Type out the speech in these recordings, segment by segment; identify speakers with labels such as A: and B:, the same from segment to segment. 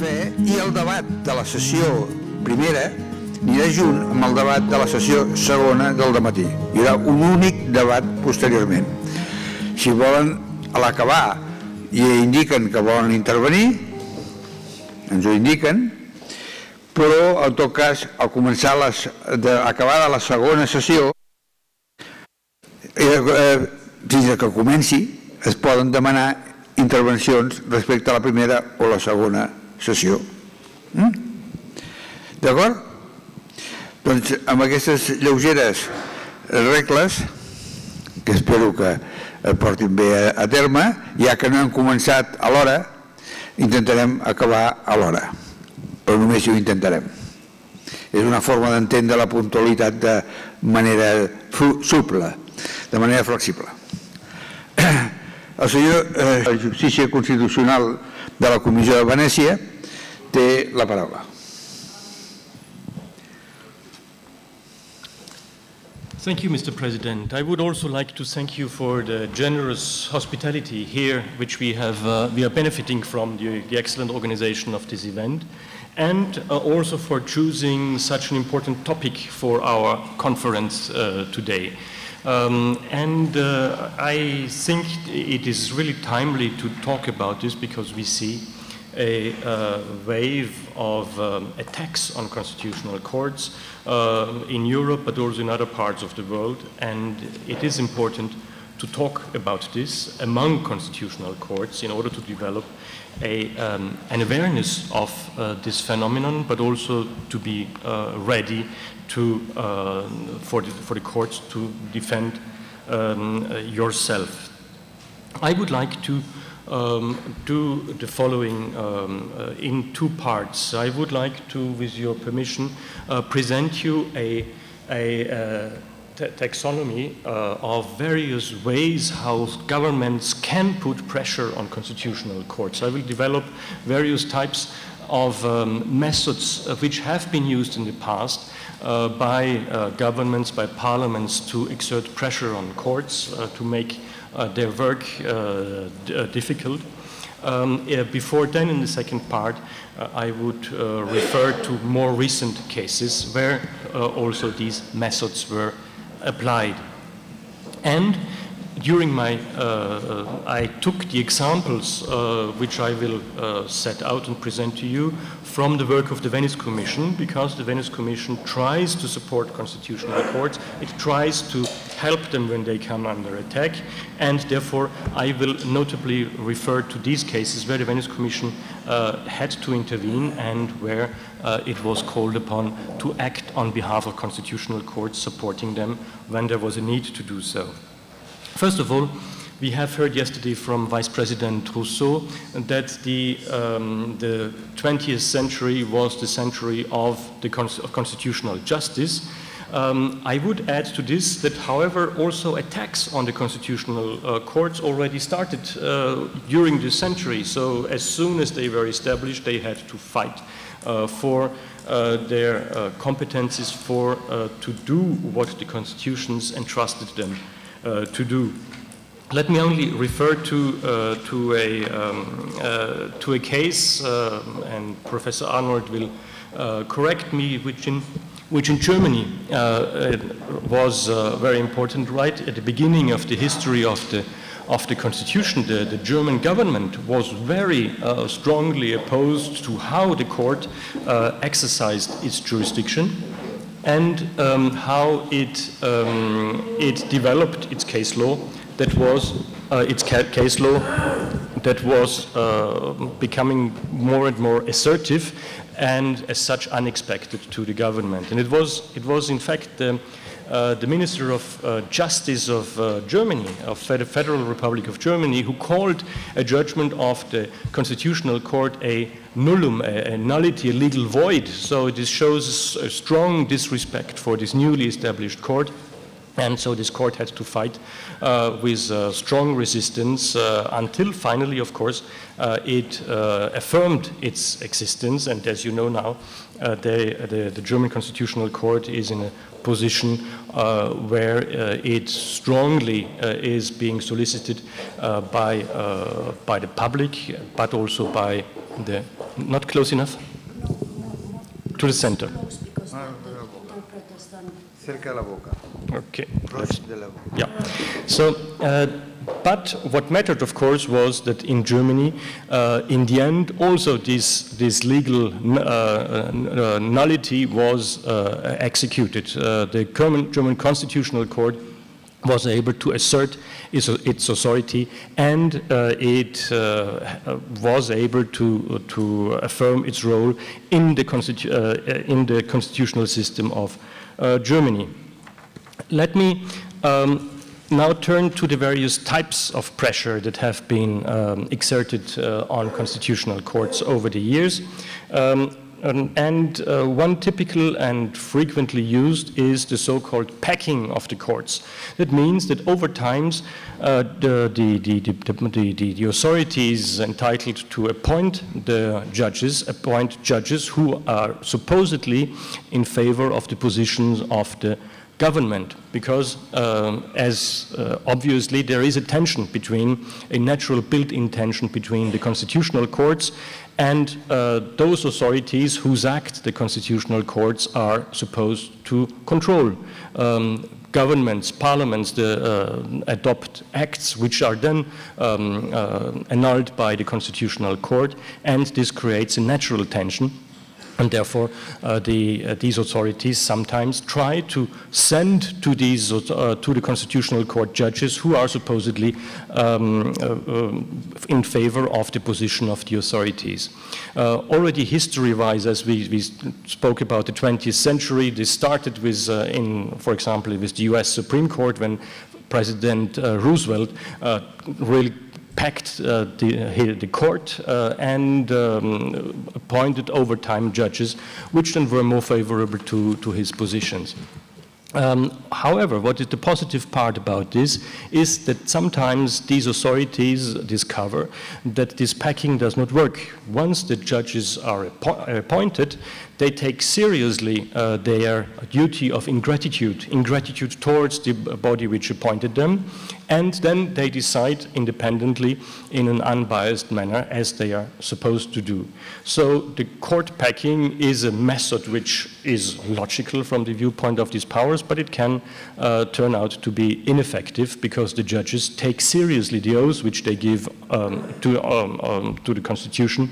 A: fer, i el debat de la sessió primera anirà junt amb el debat de la sessió segona del dematí. Hi haurà un únic debat posteriorment. Si volen, a l'acabar, i indiquen que volen intervenir, ens ho indiquen, però en tot cas, al començar acabada la segona sessió, fins que comenci, es poden demanar intervencions respecte a la primera o la segona sessió. D'acord? Doncs amb aquestes lleugeres regles, que espero que portin bé a terme, ja que no hem començat a l'hora, intentarem acabar a l'hora, però només ho intentarem. És una forma d'entendre la puntualitat de manera supla, de manera flexible. El senyor de Justícia Constitucional de la Comissió de Venècia té la paraula.
B: Thank you, Mr. President. I would also like to thank you for the generous hospitality here, which we are benefiting from the excellent organization of this event, and also for choosing such an important topic for our conference today. I think it is really timely to talk about this because we see a wave of attacks on constitutional courts in Europe, but also in other parts of the world, and it is important to talk about this among constitutional courts in order to develop an awareness of this phenomenon, but also to be ready for the courts to defend yourself. I would like to do the following in two parts. I would like to, with your permission, present you a taxonomy of various ways how governments can put pressure on constitutional courts. I will develop various types of methods which have been used in the past by governments, by parliaments to exert pressure on courts to make their work difficult. Before then, in the second part, I would refer to more recent cases where also these methods were applied. And during my, I took the examples which I will set out and present to you from the work of the Venice Commission, because the Venice Commission tries to support constitutional courts. It tries to help them when they come under attack, and therefore I will notably refer to these cases where the Venice Commission had to intervene and where it was called upon to act on behalf of constitutional courts, supporting them when there was a need to do so. First of all, we have heard yesterday from Vice President Rousseau that the 20th century was the century of constitutional justice. I would add to this that, however, also attacks on the constitutional courts already started during this century. So as soon as they were established, they had to fight for their competencies to do what the constitutions entrusted them to do. Let me only refer to a case, and Professor Arnold will correct me, which in Germany was very important. Right at the beginning of the history of the constitution, the German government was very strongly opposed to how the court exercised its jurisdiction and how it developed its case law. That was case law that was becoming more and more assertive and as such unexpected to the government. And it was in fact the Minister of Justice of Germany, of the Federal Republic of Germany, who called a judgment of the Constitutional Court a nullum, a nullity, a legal void. So this shows a strong disrespect for this newly established court. And so this court had to fight with strong resistance until finally, of course, it affirmed its existence. And as you know now, the German Constitutional Court is in a position where it strongly is being solicited by the public, but also by Not close enough? To the center. Okay. Yeah. So, but what mattered, of course, was that in Germany, in the end, also this legal nullity was executed. The German Constitutional Court was able to assert its authority, and it was able to affirm its role in the constitutional system of Germany. Let me now turn to the various types of pressure that have been exerted on constitutional courts over the years. One typical and frequently used is the so-called packing of the courts. That means that over time, the authorities entitled to appoint judges who are supposedly in favor of the positions of the government, because obviously there is a tension between, a natural built-in tension between the constitutional courts and those authorities whose act the constitutional courts are supposed to control. Governments, parliaments adopt acts which are then annulled by the constitutional court, and this creates a natural tension. And therefore, these authorities sometimes try to send to the Constitutional Court judges who are supposedly in favor of the position of the authorities. Already history-wise, as we spoke about the 20th century, this started with, for example, with the US Supreme Court, when President Roosevelt really packed the court and appointed over time judges which then were more favorable to his positions. However, what is the positive part about this is that sometimes these authorities discover that this packing does not work. Once the judges are appointed, they take seriously their duty of ingratitude towards the body which appointed them, and then they decide independently in an unbiased manner as they are supposed to do. So the court packing is a method which is logical from the viewpoint of these powers, but it can turn out to be ineffective because the judges take seriously the oaths which they give to the Constitution,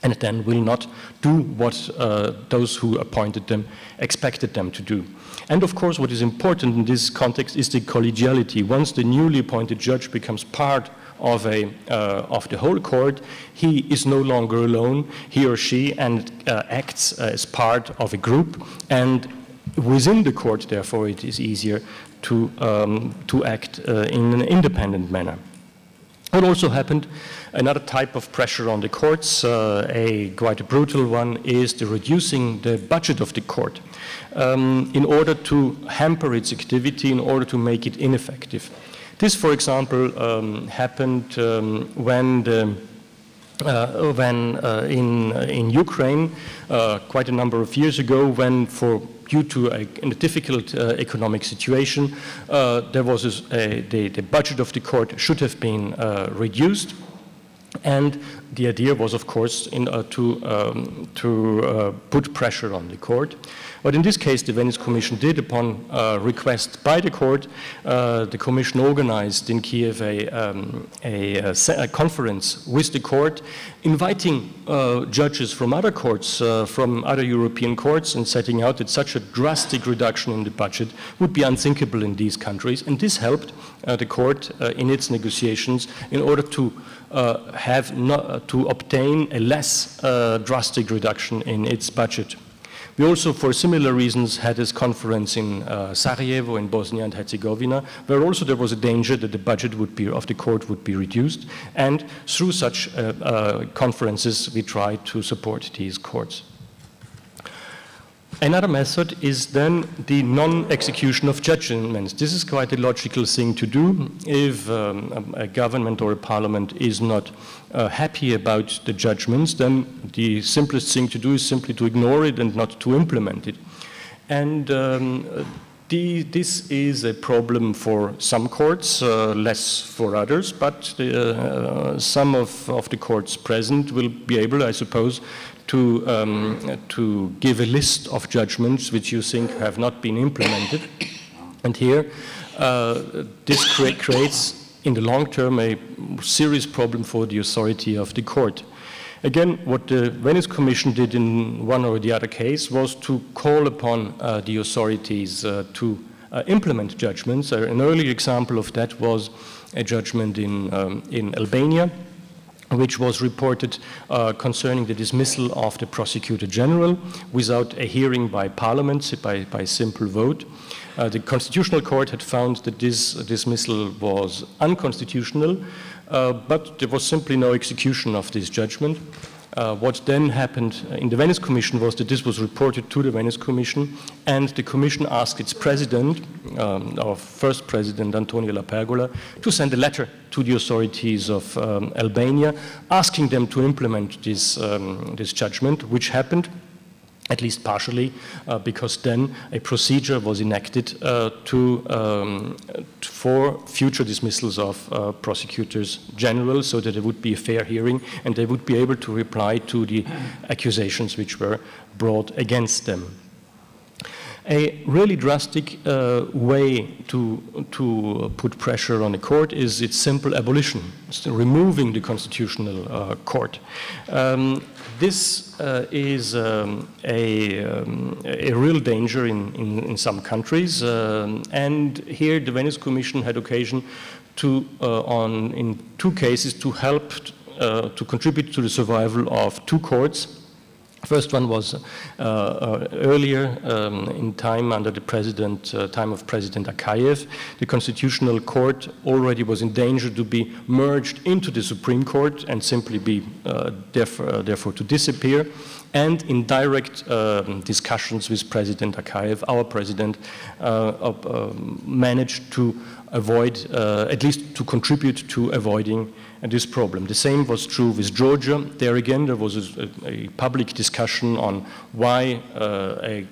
B: and then will not do what those who appointed them expected them to do. And of course, what is important in this context is the collegiality. Once the newly appointed judge becomes part of the whole court, he is no longer alone, he or she, and acts as part of a group. And within the court, therefore, it is easier to act in an independent manner. What also happened, another type of pressure on the courts, quite a brutal one, is the reducing the budget of the court in order to hamper its activity, in order to make it ineffective. This, for example, happened when in Ukraine, quite a number of years ago, when due to a difficult economic situation, the budget of the court should have been reduced, and the idea was, of course, to put pressure on the court. But in this case, the Venice Commission did, upon request by the court, the Commission organized in Kiev a conference with the court, inviting judges from other courts, from other European courts, and setting out that such a drastic reduction in the budget would be unthinkable in these countries. And this helped the court in its negotiations in order to obtain a less drastic reduction in its budget. We also, for similar reasons, had this conference in Sarajevo in Bosnia and Herzegovina, where also there was a danger that the budget of the court would be reduced. And through such conferences, we tried to support these courts. Another method is then the non-execution of judgments. This is quite a logical thing to do if a government or a parliament is not happy about the judgments. Then the simplest thing to do is simply to ignore it and not to implement it. And This is a problem for some courts, less for others, but some of the courts present will be able, I suppose, to give a list of judgments which you think have not been implemented. And here, this creates, in the long term, a serious problem for the authority of the court. Again, what the Venice Commission did in one or the other case was to call upon the authorities to implement judgments. An early example of that was a judgment in Albania, which was reported concerning the dismissal of the Prosecutor General without a hearing by Parliament, by simple vote. The Constitutional Court had found that this dismissal was unconstitutional, but there was simply no execution of this judgment. What then happened in the Venice Commission was that this was reported to the Venice Commission, and the Commission asked its president, our first president, Antonio La Pergola, to send a letter to the authorities of Albania, asking them to implement this judgment, which happened, at least partially, because then a procedure was enacted for future dismissals of prosecutors general, so that there would be a fair hearing and they would be able to reply to the accusations which were brought against them. A really drastic way to put pressure on the court is its simple abolition, removing the constitutional court. This is a real danger in some countries, and here the Venice Commission had occasion to, in two cases, to help to contribute to the survival of two courts. First one was earlier in time under the time of President Akayev. The Constitutional Court already was in danger to be merged into the Supreme Court and simply be therefore to disappear. And in direct discussions with President Akayev, our president managed to avoid, at least to contribute to avoiding this problem. The same was true with Georgia. There again, there was a public discussion on why a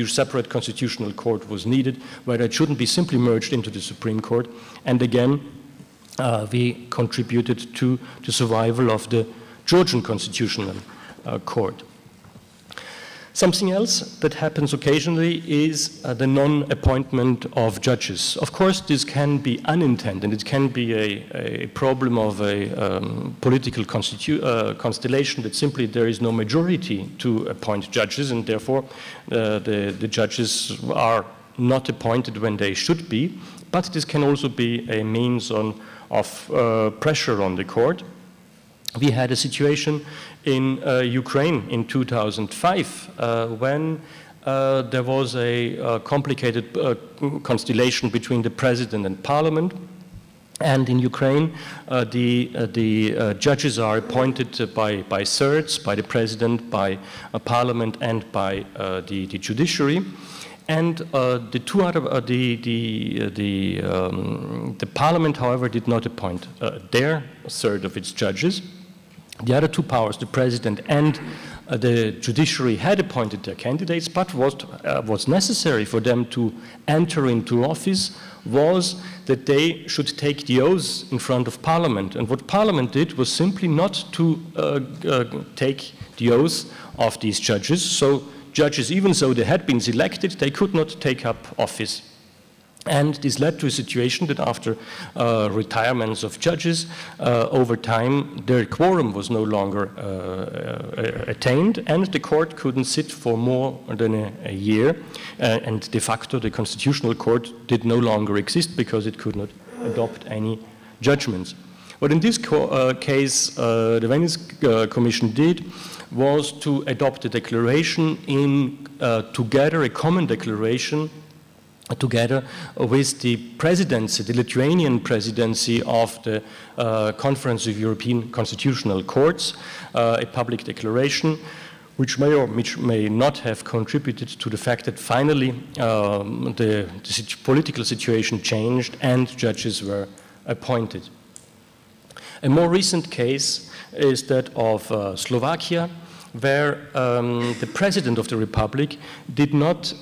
B: separate constitutional court was needed, whether it shouldn't be simply merged into the Supreme Court. And again, we contributed to the survival of the Georgian Constitutional Court. Something else that happens occasionally is the non-appointment of judges. Of course, this can be unintended. It can be a problem of a political constellation that simply there is no majority to appoint judges, and therefore the judges are not appointed when they should be. But this can also be a means of pressure on the court. We had a situation in Ukraine in 2005 when there was a complicated constellation between the president and parliament. And in Ukraine, the judges are appointed by thirds, by the president, by a parliament, and by the judiciary. And the parliament, however, did not appoint their third of its judges. The other two powers, the president and the judiciary, had appointed their candidates, but what was necessary for them to enter into office was that they should take the oaths in front of Parliament. And what Parliament did was simply not to take the oaths of these judges. So judges, even though they had been selected, they could not take up office. And this led to a situation that after retirements of judges, over time, their quorum was no longer attained, and the court couldn't sit for more than a year. And de facto, the Constitutional Court did no longer exist because it could not adopt any judgments. What in this case the Venice Commission did was to adopt a declaration together, a common declaration, together with the presidency, the Lithuanian presidency of the Conference of European Constitutional Courts, a public declaration which may or which may not have contributed to the fact that finally the political situation changed and judges were appointed. A more recent case is that of Slovakia, where the President of the Republic did not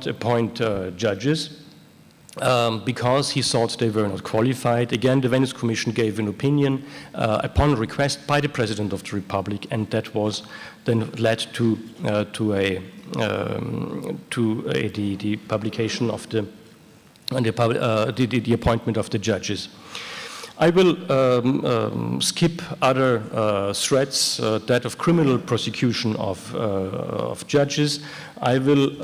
B: appoint judges because he thought they were not qualified. Again, the Venice Commission gave an opinion upon request by the President of the Republic, and that was then led to the publication of the appointment of the judges. I will skip other threats, that of criminal prosecution of judges. I will,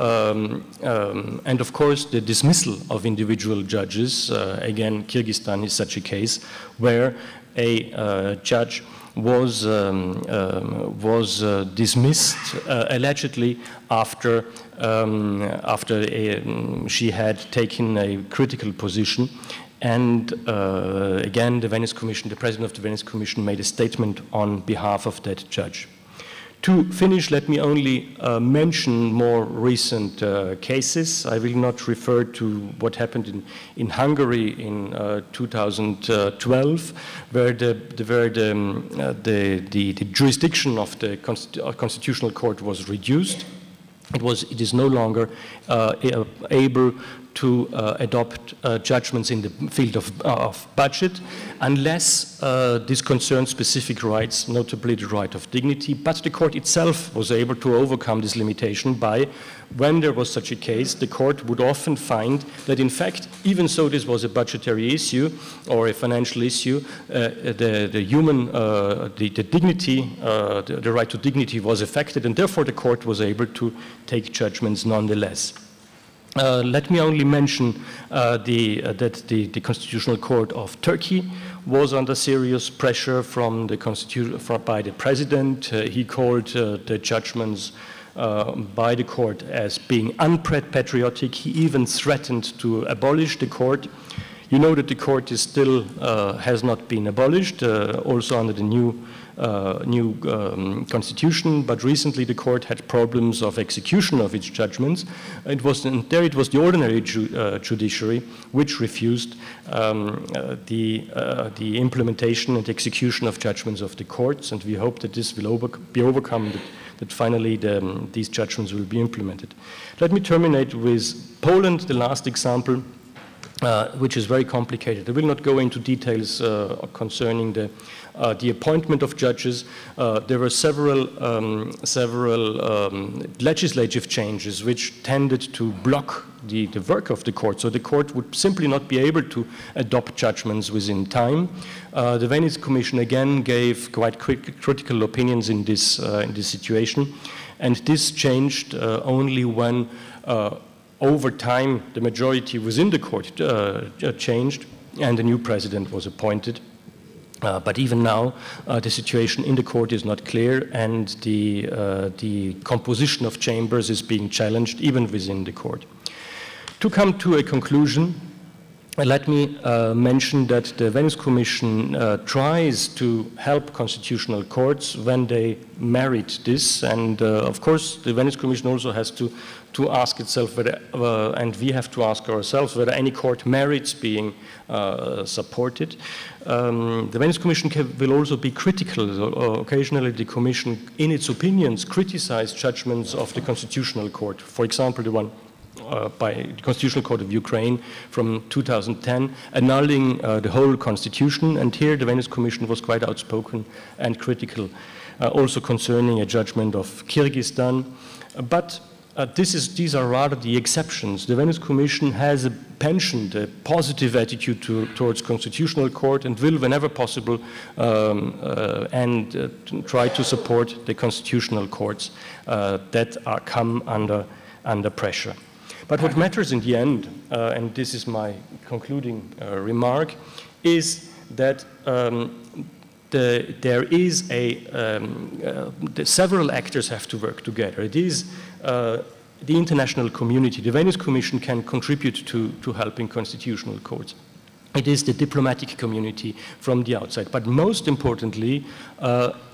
B: and of course, the dismissal of individual judges. Again, Kyrgyzstan is such a case where a judge was dismissed allegedly after she had taken a critical position. And again, the Venice Commission, the President of the Venice Commission made a statement on behalf of that judge. To finish, let me only mention more recent cases. I will not refer to what happened in Hungary in 2012, where the jurisdiction of the Constitutional Court was reduced. It is no longer able to adopt judgments in the field of budget unless this concerns specific rights, notably the right of dignity. But the court itself was able to overcome this limitation by, when there was such a case, the court would often find that in fact, even though this was a budgetary issue or a financial issue, the dignity, the right to dignity was affected, and therefore the court was able to take judgments nonetheless. Let me only mention that the Constitutional Court of Turkey was under serious pressure from the by the President. He called the judgments by the court as being unpatriotic. He even threatened to abolish the court. You know that the court is still has not been abolished, also under the new constitution, but recently the court had problems of execution of its judgments. It was the ordinary judiciary which refused the implementation and execution of judgments of the courts, and we hope that this will be overcome, that finally these judgments will be implemented. Let me terminate with Poland, the last example, which is very complicated. I will not go into details concerning the appointment of judges. There were several legislative changes which tended to block the work of the court. So the court would simply not be able to adopt judgments within time. The Venice Commission again gave quite critical opinions in this situation. And this changed only when over time, the majority within the court changed and a new president was appointed. But even now, the situation in the court is not clear, and the composition of chambers is being challenged even within the court. To come to a conclusion, let me mention that the Venice Commission tries to help constitutional courts when they merit this, and of course the Venice Commission also has to ask itself whether, and we have to ask ourselves whether any court merits being supported. The Venice Commission will also be critical. Occasionally the Commission, in its opinions, criticizes judgments of the Constitutional Court. For example, the one by the Constitutional Court of Ukraine from 2010, annulling the whole constitution, and here the Venice Commission was quite outspoken and critical, also concerning a judgment of Kyrgyzstan. But these are rather the exceptions. The Venice Commission has pensioned a positive attitude towards Constitutional Court and will, whenever possible, try to support the constitutional courts that come under pressure. But what matters in the end, and this is my concluding remark, is that several actors have to work together. It is the international community. The Venice Commission can contribute to helping constitutional courts. It is the diplomatic community from the outside. But most importantly,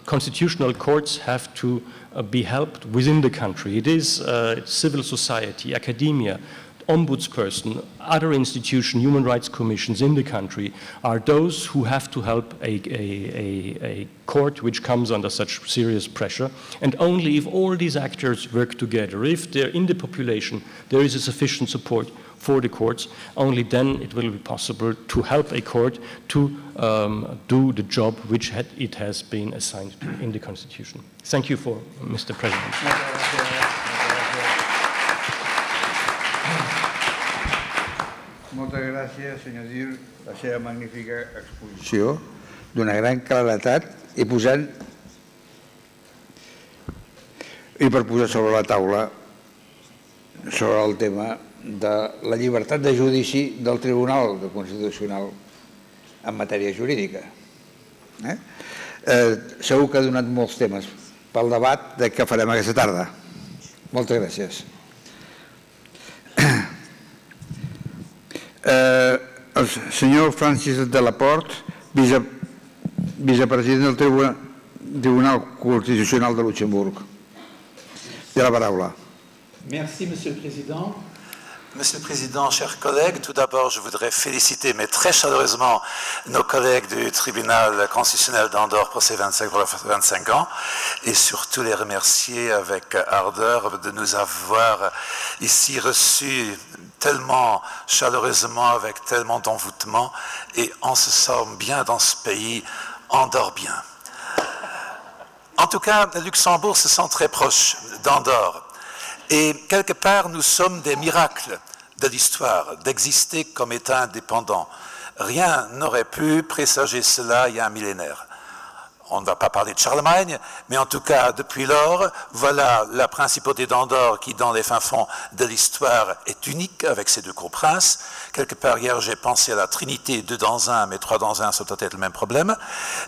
B: constitutional courts have to be helped within the country. It is civil society, academia, ombudsperson, other institutions, human rights commissions in the country are those who have to help a court which comes under such serious pressure. And only if all these actors work together, if they're in the population, there is a sufficient support for the courts, only then it will be possible to help a court to do the job which it has been assigned to in the Constitution. Thank you for, Mr. President.
A: Moltes gràcies, senyor Dürr, la seva magnífica exposició d'una gran claredat i per posar sobre la taula sobre el tema de la llibertat de judici del Tribunal Constitucional en matèria jurídica. Segur que ha donat molts temes pel debat que farem aquesta tarda. Moltes gràcies. El senyor Francis Delaporte, vicepresident del Tribunal Constitucional de Luxembourg. Té la paraula.
C: Merci, Monsieur le Président.
D: Monsieur le Président, chers collègues, tout d'abord, je voudrais féliciter, mais très chaleureusement, nos collègues du tribunal constitutionnel d'Andorre pour ces 25 ans, et surtout les remercier avec ardeur de nous avoir ici reçus tellement chaleureusement, avec tellement d'envoûtement, et on se sent bien dans ce pays, on dort bien. En tout cas, Luxembourg se sent très proche d'Andorre. Et quelque part, nous sommes des miracles de l'histoire, d'exister comme État indépendant. Rien n'aurait pu présager cela il y a un millénaire. On ne va pas parler de Charlemagne, mais en tout cas, depuis lors, voilà la principauté d'Andorre qui, dans les fins fonds de l'histoire, est unique avec ses deux cours princes. Quelque part, hier, j'ai pensé à la Trinité, 2 dans 1, mais 3 dans 1, ça doit être le même problème.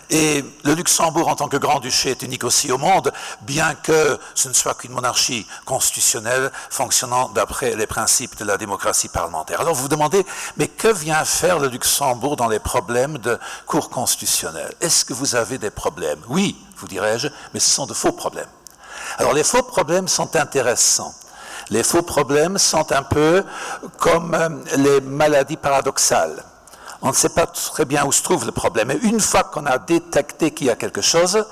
D: Et le Luxembourg, en tant que grand-duché, est unique aussi au monde, bien que ce ne soit qu'une monarchie constitutionnelle fonctionnant d'après les principes de la démocratie parlementaire. Alors vous vous demandez, mais que vient faire le Luxembourg dans les problèmes de cour constitutionnelle? Est-ce que vous avez des problèmes? Oui, vous dirais-je, mais ce sont de faux problèmes. Alors les faux problèmes sont intéressants. Les faux problèmes sont un peu comme les maladies paradoxales. On ne sait pas très bien où se trouve le problème. Et une fois qu'on a détecté qu'il y a quelque chose,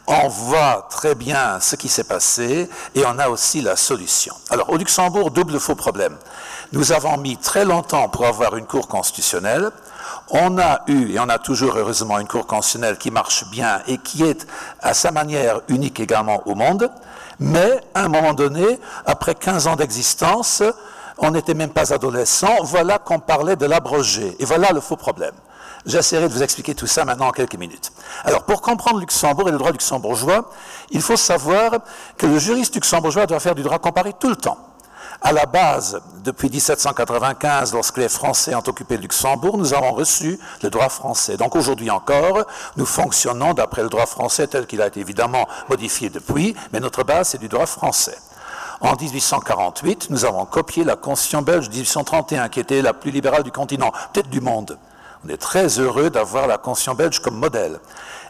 D: on voit très bien ce qui s'est passé et on a aussi la solution. Alors au Luxembourg, double faux problème. Nous avons mis très longtemps pour avoir une cour constitutionnelle. On a eu, et on a toujours heureusement, une cour constitutionnelle qui marche bien et qui est à sa manière unique également au monde, mais à un moment donné, après 15 ans d'existence, on n'était même pas adolescent, voilà qu'on parlait de l'abroger, et voilà le faux problème. J'essaierai de vous expliquer tout ça maintenant en quelques minutes. Alors, pour comprendre Luxembourg et le droit luxembourgeois, il faut savoir que le juriste luxembourgeois doit faire du droit comparé tout le temps. À la base, depuis 1795, lorsque les Français ont occupé le Luxembourg, nous avons reçu le droit français. Donc aujourd'hui encore, nous fonctionnons d'après le droit français tel qu'il a été évidemment modifié depuis, mais notre base, c'est du droit français. En 1848, nous avons copié la Constitution belge de 1831, qui était la plus libérale du continent, peut-être du monde. On est très heureux d'avoir la Constitution belge comme modèle.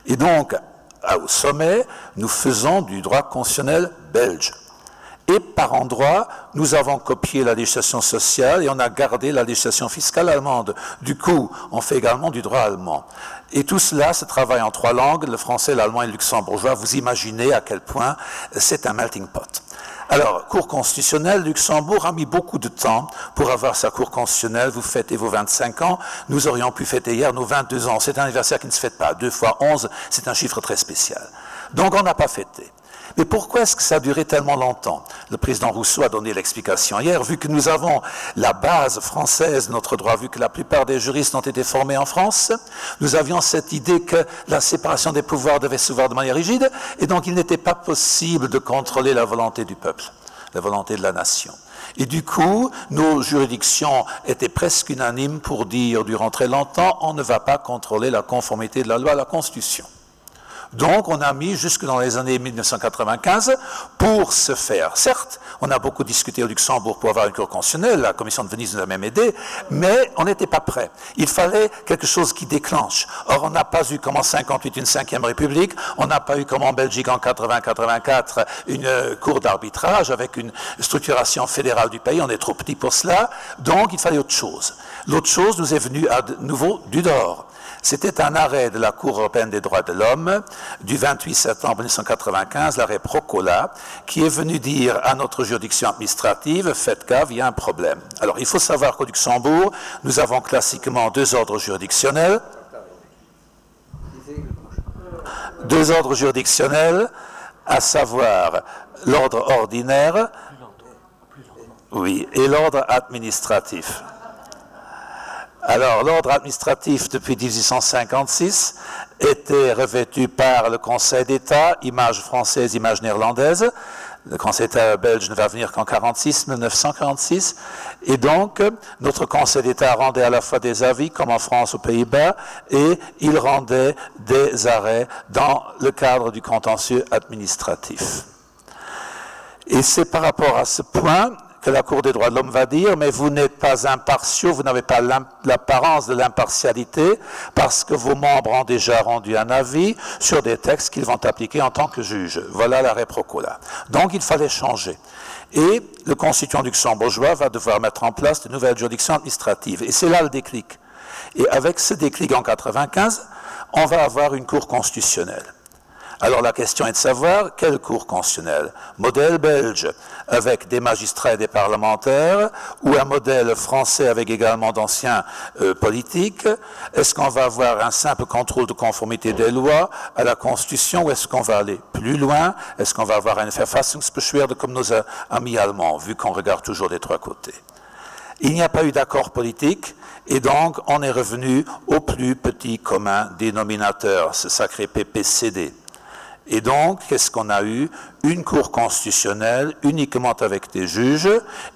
D: Et donc, au sommet, nous faisons du droit constitutionnel belge. Et par endroits, nous avons copié la législation sociale et on a gardé la législation fiscale allemande. Du coup, on fait également du droit allemand. Et tout cela se travaille en 3 langues, le français, l'allemand et le luxembourgeois. Vous imaginez à quel point c'est un melting pot. Alors, Cour constitutionnelle, Luxembourg a mis beaucoup de temps pour avoir sa Cour constitutionnelle. Vous fêtez vos 25 ans, nous aurions pu fêter hier nos 22 ans. C'est un anniversaire qui ne se fête pas. 2 fois 11, c'est un chiffre très spécial. Donc on n'a pas fêté. Mais pourquoi est-ce que ça a duré tellement longtemps? Le président Rousseau a donné l'explication hier, vu que nous avons la base française de notre droit, vu que la plupart des juristes ont été formés en France, nous avions cette idée que la séparation des pouvoirs devait se voir de manière rigide, et donc il n'était pas possible de contrôler la volonté du peuple, la volonté de la nation. Et du coup, nos juridictions étaient presque unanimes pour dire, durant très longtemps, on ne va pas contrôler la conformité de la loi à la Constitution. Donc on a mis jusque dans les années 1995 pour ce faire. Certes, on a beaucoup discuté au Luxembourg pour avoir une cour constitutionnelle, la commission de Venise nous a même aidé, mais on n'était pas prêt. Il fallait quelque chose qui déclenche. Or, on n'a pas eu comme en 58 une 5e République, on n'a pas eu comme en Belgique en 80-84 une cour d'arbitrage avec une structuration fédérale du pays, on est trop petit pour cela, donc il fallait autre chose. L'autre chose nous est venue à nouveau du Dürr. C'était un arrêt de la Cour européenne des droits de l'homme du 28 septembre 1995, l'arrêt Procola, qui est venu dire à notre juridiction administrative, faites gaffe, il y a un problème. Alors, il faut savoir qu'au Luxembourg, nous avons classiquement deux ordres juridictionnels. Deux ordres juridictionnels, à savoir l'ordre ordinaire, oui, et l'ordre administratif. Alors, l'ordre administratif, depuis 1856, était revêtu par le Conseil d'État, image française, image néerlandaise. Le Conseil d'État belge ne va venir qu'en 1946. Et donc, notre Conseil d'État rendait à la fois des avis, comme en France, aux Pays-Bas, et il rendait des arrêts dans le cadre du contentieux administratif. Et c'est par rapport à ce point que la Cour des droits de l'homme va dire, mais vous n'êtes pas impartiaux, vous n'avez pas l'apparence de l'impartialité, parce que vos membres ont déjà rendu un avis sur des textes qu'ils vont appliquer en tant que juges. Voilà l'arrêt Procola. Donc il fallait changer. Et le constituant luxembourgeois va devoir mettre en place de nouvelles juridictions administratives. Et c'est là le déclic. Et avec ce déclic en 1995, on va avoir une Cour constitutionnelle. Alors la question est de savoir quelle cour constitutionnelle. Modèle belge avec des magistrats et des parlementaires, ou un modèle français avec également d'anciens politiques. Est-ce qu'on va avoir un simple contrôle de conformité des lois à la Constitution, ou est-ce qu'on va aller plus loin? Est-ce qu'on va avoir une Verfassungsbeschwerde comme nos amis allemands, vu qu'on regarde toujours des trois côtés? Il n'y a pas eu d'accord politique, et donc on est revenu au plus petit commun dénominateur, ce sacré PPCD. Et donc, qu'est-ce qu'on a eu? Une cour constitutionnelle uniquement avec des juges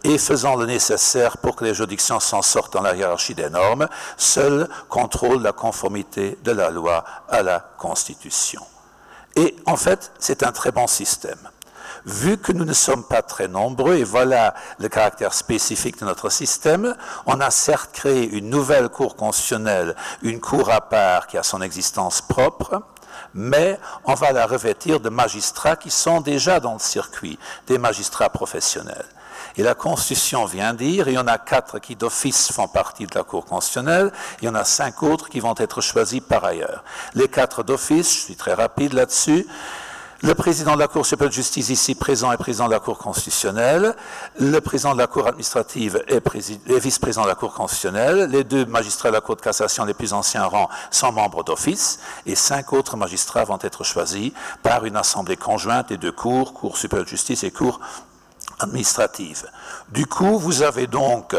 D: et faisant le nécessaire pour que les juridictions s'en sortent dans la hiérarchie des normes, seul contrôle la conformité de la loi à la Constitution. Et en fait, c'est un très bon système. Vu que nous ne sommes pas très nombreux, et voilà le caractère spécifique de notre système, on a certes créé une nouvelle cour constitutionnelle, une cour à part qui a son existence propre, mais on va la revêtir de magistrats qui sont déjà dans le circuit, des magistrats professionnels. Et la Constitution vient dire, il y en a 4 qui d'office font partie de la Cour constitutionnelle, il y en a 5 autres qui vont être choisis par ailleurs. Les 4 d'office, je suis très rapide là-dessus, le président de la Cour suprême de justice ici présent est président de la Cour constitutionnelle, le président de la Cour administrative est vice-président de la Cour constitutionnelle, les 2 magistrats de la Cour de cassation les plus anciens rangs sont membres d'office, et 5 autres magistrats vont être choisis par une assemblée conjointe des 2 cours, Cour suprême de justice et Cour administrative. Du coup, vous avez donc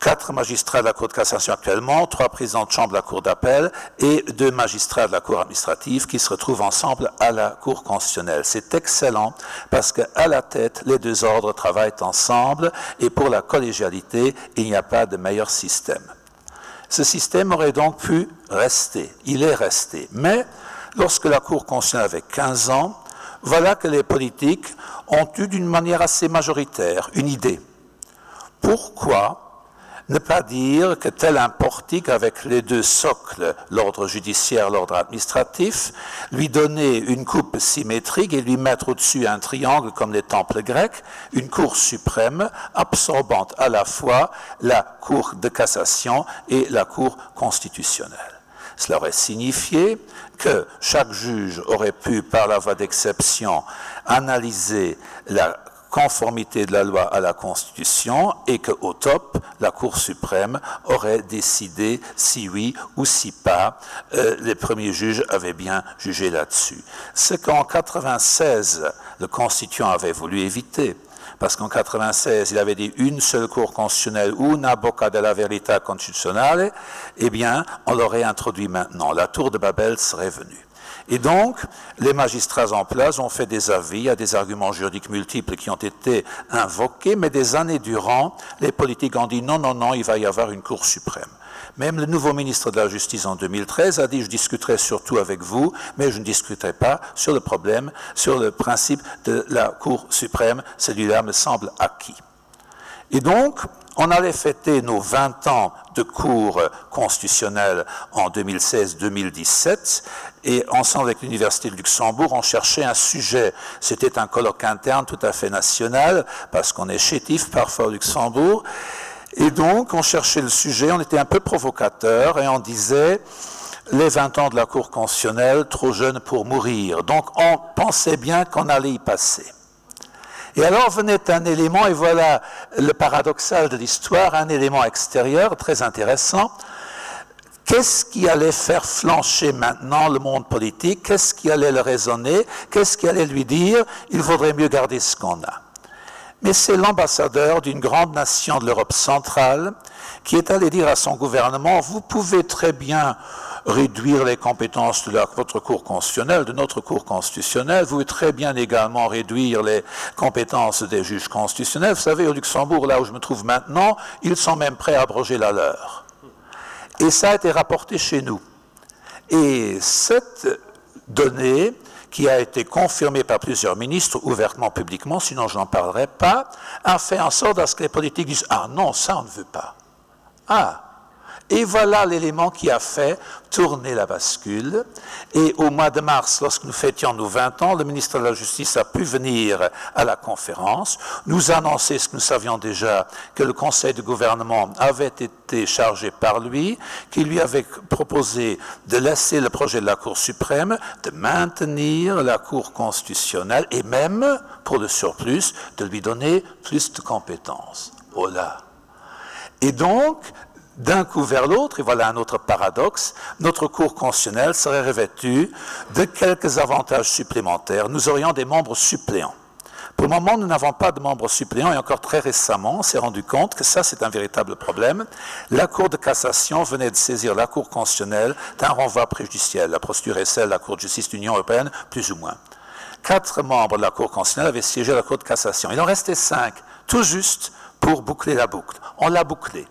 D: 4 magistrats de la Cour de cassation actuellement, 3 présidents de chambre de la Cour d'appel et 2 magistrats de la Cour administrative qui se retrouvent ensemble à la Cour constitutionnelle. C'est excellent parce qu'à la tête, les 2 ordres travaillent ensemble et pour la collégialité, il n'y a pas de meilleur système. Ce système aurait donc pu rester, il est resté. Mais lorsque la Cour constitutionnelle avait 15 ans, voilà que les politiques ont eu d'une manière assez majoritaire une idée. Pourquoi ne pas dire que tel un portique avec les 2 socles, l'ordre judiciaire, l'ordre administratif, lui donner une coupe symétrique et lui mettre au-dessus un triangle comme les temples grecs, une cour suprême absorbante à la fois la cour de cassation et la cour constitutionnelle. Cela aurait signifié que chaque juge aurait pu, par la voie d'exception, analyser la conformité de la loi à la Constitution et qu'au top, la Cour suprême aurait décidé si oui ou si pas les premiers juges avaient bien jugé là-dessus. Ce qu'en 1996, le constituant avait voulu éviter, parce qu'en 1996, il avait dit une seule Cour constitutionnelle, una boca de la verità constituzionale, eh bien, on l'aurait introduit maintenant. La tour de Babel serait venue. Et donc, les magistrats en place ont fait des avis, il y a des arguments juridiques multiples qui ont été invoqués, mais des années durant, les politiques ont dit non, non, non, il va y avoir une Cour suprême. Même le nouveau ministre de la Justice en 2013 a dit « je discuterai surtout avec vous, mais je ne discuterai pas sur le problème, sur le principe de la Cour suprême, celui-là me semble acquis ». Et donc, on allait fêter nos 20 ans de cours constitutionnels en 2016-2017 et ensemble avec l'Université de Luxembourg, on cherchait un sujet. C'était un colloque interne tout à fait national parce qu'on est chétif parfois au Luxembourg. Et donc, on cherchait le sujet, on était un peu provocateur et on disait les 20 ans de la Cour constitutionnelle, trop jeune pour mourir. Donc, on pensait bien qu'on allait y passer. Et alors venait un élément, et voilà le paradoxal de l'histoire, un élément extérieur très intéressant. Qu'est-ce qui allait faire flancher maintenant le monde politique? Qu'est-ce qui allait le raisonner? Qu'est-ce qui allait lui dire il vaudrait mieux garder ce qu'on a? Mais c'est l'ambassadeur d'une grande nation de l'Europe centrale qui est allé dire à son gouvernement, vous pouvez très bien réduire les compétences de votre Cour constitutionnelle, de notre Cour constitutionnelle, vous pouvez très bien également réduire les compétences des juges constitutionnels. Vous savez, au Luxembourg, là où je me trouve maintenant, ils sont même prêts à abroger la leur. Et ça a été rapporté chez nous. Et cette donnée, qui a été confirmée par plusieurs ministres ouvertement, publiquement, sinon je n'en parlerai pas, a fait en sorte à ce que les politiques disent « Ah non, ça on ne veut pas. » Ah. Et voilà l'élément qui a fait tourner la bascule. Et au mois de mars, lorsque nous fêtions nos 20 ans, le ministre de la Justice a pu venir à la conférence, nous annoncer ce que nous savions déjà, que le Conseil de gouvernement avait été chargé par lui, qui lui avait proposé de laisser le projet de la Cour suprême, de maintenir la Cour constitutionnelle et même, pour le surplus, de lui donner plus de compétences. Oh là! Et donc, d'un coup vers l'autre, et voilà un autre paradoxe, notre Cour constitutionnelle serait revêtue de quelques avantages supplémentaires. Nous aurions des membres suppléants. Pour le moment, nous n'avons pas de membres suppléants, et encore très récemment, on s'est rendu compte que ça, c'est un véritable problème. La Cour de cassation venait de saisir la Cour constitutionnelle d'un renvoi préjudiciel. La procédure est celle de la Cour de justice de l'Union européenne, plus ou moins. 4 membres de la Cour constitutionnelle avaient siégé à la Cour de cassation. Il en restait 5, tout juste pour boucler la boucle. On l'a bouclé.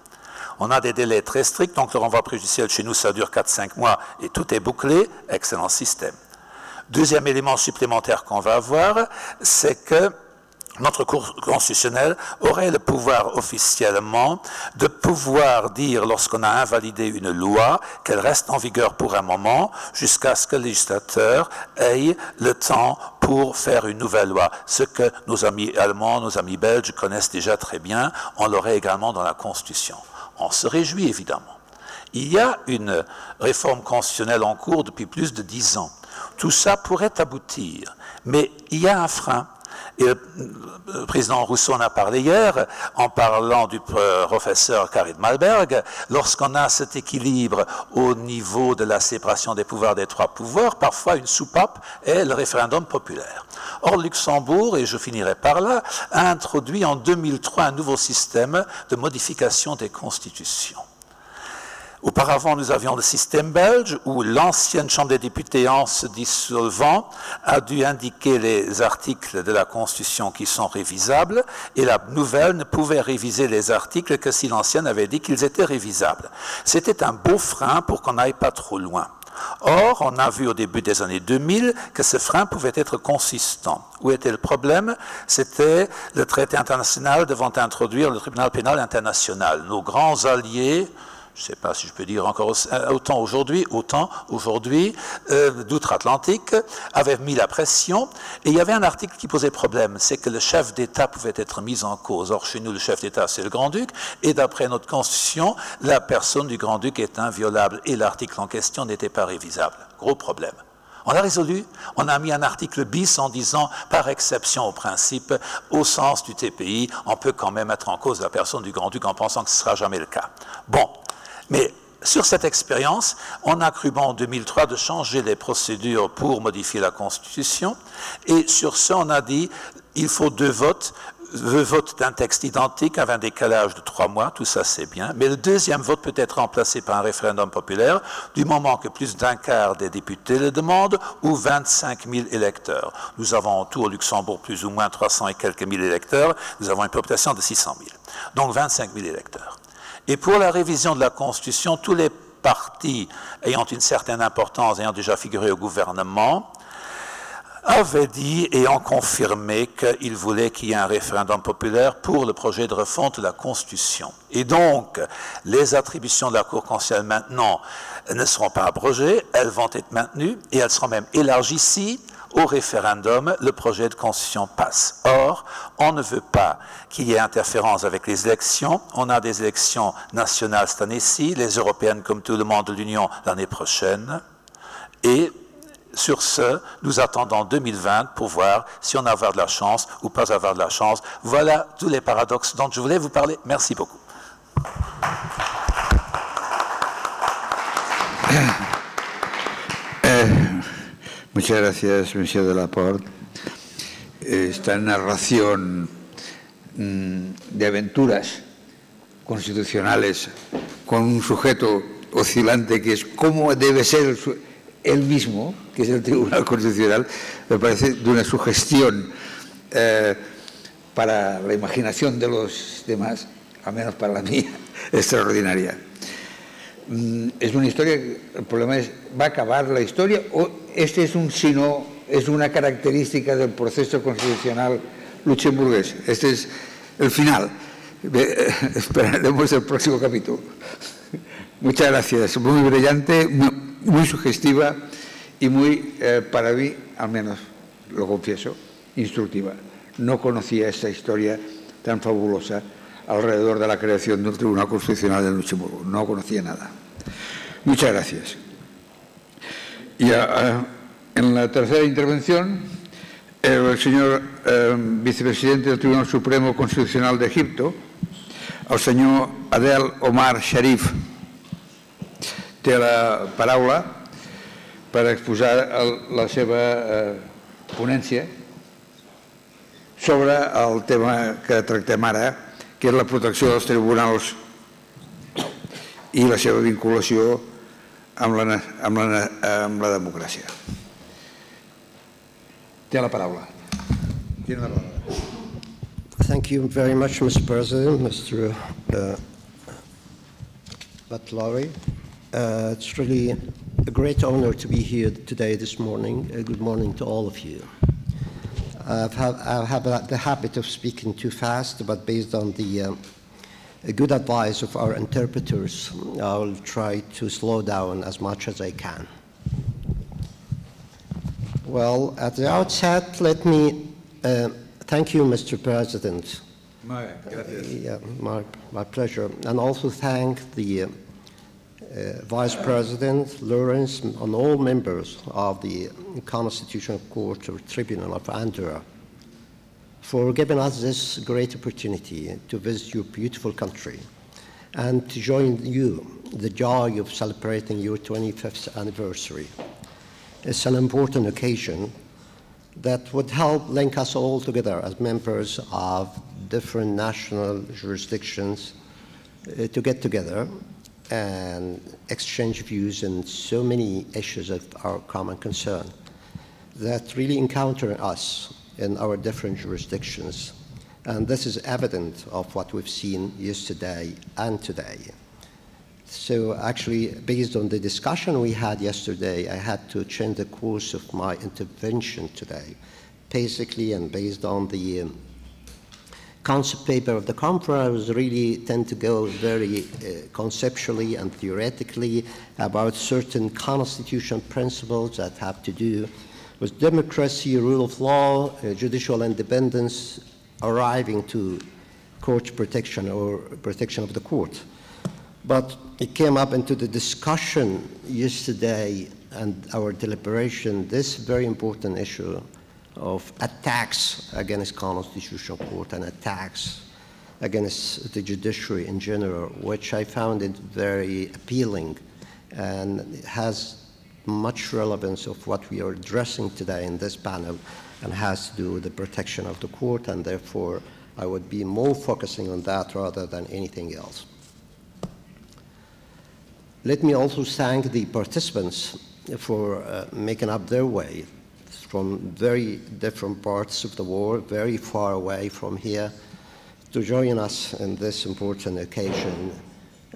D: On a des délais très stricts, donc le renvoi préjudiciel chez nous, ça dure 4-5 mois et tout est bouclé. Excellent système. Deuxième élément supplémentaire qu'on va avoir, c'est que notre Cour constitutionnelle aurait le pouvoir officiellement de pouvoir dire, lorsqu'on a invalidé une loi, qu'elle reste en vigueur pour un moment, jusqu'à ce que le législateur ait le temps pour faire une nouvelle loi. Ce que nos amis allemands, nos amis belges connaissent déjà très bien, on l'aurait également dans la Constitution. On se réjouit évidemment. Il y a une réforme constitutionnelle en cours depuis plus de 10 ans. Tout ça pourrait aboutir, mais il y a un frein. Et le président Rousseau en a parlé hier, en parlant du professeur Karin Malberg. Lorsqu'on a cet équilibre au niveau de la séparation des pouvoirs des 3 pouvoirs, parfois une soupape est le référendum populaire. Or, Luxembourg, et je finirai par là, a introduit en 2003 un nouveau système de modification des constitutions. Auparavant, nous avions le système belge où l'ancienne Chambre des députés, en se dissolvant, a dû indiquer les articles de la Constitution qui sont révisables et la nouvelle ne pouvait réviser les articles que si l'ancienne avait dit qu'ils étaient révisables. C'était un beau frein pour qu'on n'aille pas trop loin. Or, on a vu au début des années 2000 que ce frein pouvait être consistant. Où était le problème? C'était le traité international devant introduire le tribunal pénal international. Nos grands alliés, je ne sais pas si je peux dire encore autant aujourd'hui, d'outre-Atlantique, avaient mis la pression, et il y avait un article qui posait problème, c'est que le chef d'État pouvait être mis en cause. Or, chez nous, le chef d'État, c'est le Grand-Duc, et d'après notre Constitution, la personne du Grand-Duc est inviolable, et l'article en question n'était pas révisable. Gros problème. On l'a résolu, on a mis un article bis en disant, par exception au principe, au sens du TPI, on peut quand même mettre en cause la personne du Grand-Duc en pensant que ce ne sera jamais le cas. Bon. Mais sur cette expérience, on a cru bon en 2003 de changer les procédures pour modifier la Constitution. Et sur ce, on a dit il faut 2 votes le vote d'un texte identique avec un décalage de 3 mois, tout ça c'est bien, mais le deuxième vote peut être remplacé par un référendum populaire du moment que plus d'un quart des députés le demandent ou 25 000 électeurs. Nous avons en tout au Luxembourg plus ou moins 300 et quelques mille électeurs, nous avons une population de 600 000, donc 25 000 électeurs. Et pour la révision de la Constitution, tous les partis ayant une certaine importance, ayant déjà figuré au gouvernement, avaient dit et ont confirmé qu'ils voulaient qu'il y ait un référendum populaire pour le projet de refonte de la Constitution. Et donc, les attributions de la Cour constitutionnelle maintenant ne seront pas abrogées, elles vont être maintenues et elles seront même élargies si, au référendum, le projet de Constitution passe. Or, on ne veut pas qu'il y ait interférence avec les élections. On a des élections nationales cette année-ci, les européennes comme tout le monde de l'Union l'année prochaine. Et sur ce, nous attendons 2020 pour voir si on va avoir de la chance ou pas avoir de la chance. Voilà tous les paradoxes dont je voulais vous parler. Merci beaucoup.
A: Muchas gracias, Monsieur Delaporte. Esta narración de aventuras constitucionales con un sujeto oscilante que es cómo debe ser él mismo, que es el Tribunal Constitucional, me parece de una sugestión para la imaginación de los demás, al menos para la mía, extraordinaria. Es una historia, el problema es, ¿va a acabar la historia o este es un sino, es una característica del proceso constitucional luxemburgués? Este es el final. Esperaremos el próximo capítulo. Muchas gracias. Muy brillante, muy sugestiva y muy, para mí, al menos lo confieso, instructiva. No conocía esta historia tan fabulosa alrededor de la creación de un Tribunal Constitucional de Luxemburgo. No conocía nada. Muchas gracias. Y en la tercera intervención, el señor vicepresidente del Tribunal Supremo Constitucional de Egipto, el senyor Adel Omar Sherif, té la paraula per exposar la seva ponència sobre el tema que tractem ara, que és la protecció dels tribunals i la seva vinculació amb la democràcia. Té la paraula.
E: Thank you very much, Mr. President, Mr. Batllori. It's really a great honor to be here today, this morning. Good morning to all of you. I have the habit of speaking too fast, but based on the good advice of our interpreters, I will try to slow down as much as I can. Well, at the outset, let me thank you, Mr. President. My pleasure. And also thank the Vice President Lawrence and all members of the Constitutional Court or Tribunal of Dürr for giving us this great opportunity to visit your beautiful country and to join you the joy of celebrating your 25th anniversary. It's an important occasion that would help link us all together as members of different national jurisdictions to get together and exchange views on so many issues of our common concern that really encounter us in our different jurisdictions. And this is evident of what we've seen yesterday and today. So actually, based on the discussion we had yesterday, I had to change the course of my intervention today, basically, and based on the concept paper of the conference, really tend to go very conceptually and theoretically about certain constitutional principles that have to do with democracy, rule of law, judicial independence, arriving to court protection or protection of the court. But it came up into the discussion yesterday and our deliberation, this very important issue of attacks against constitutional court and attacks against the judiciary in general, which I found it very appealing and has much relevance of what we are addressing today in this panel and has to do with the protection of the court and therefore I would be more focusing on that rather than anything else. Let me also thank the participants for making up their way from very different parts of the world, very far away from here, to join us in this important occasion.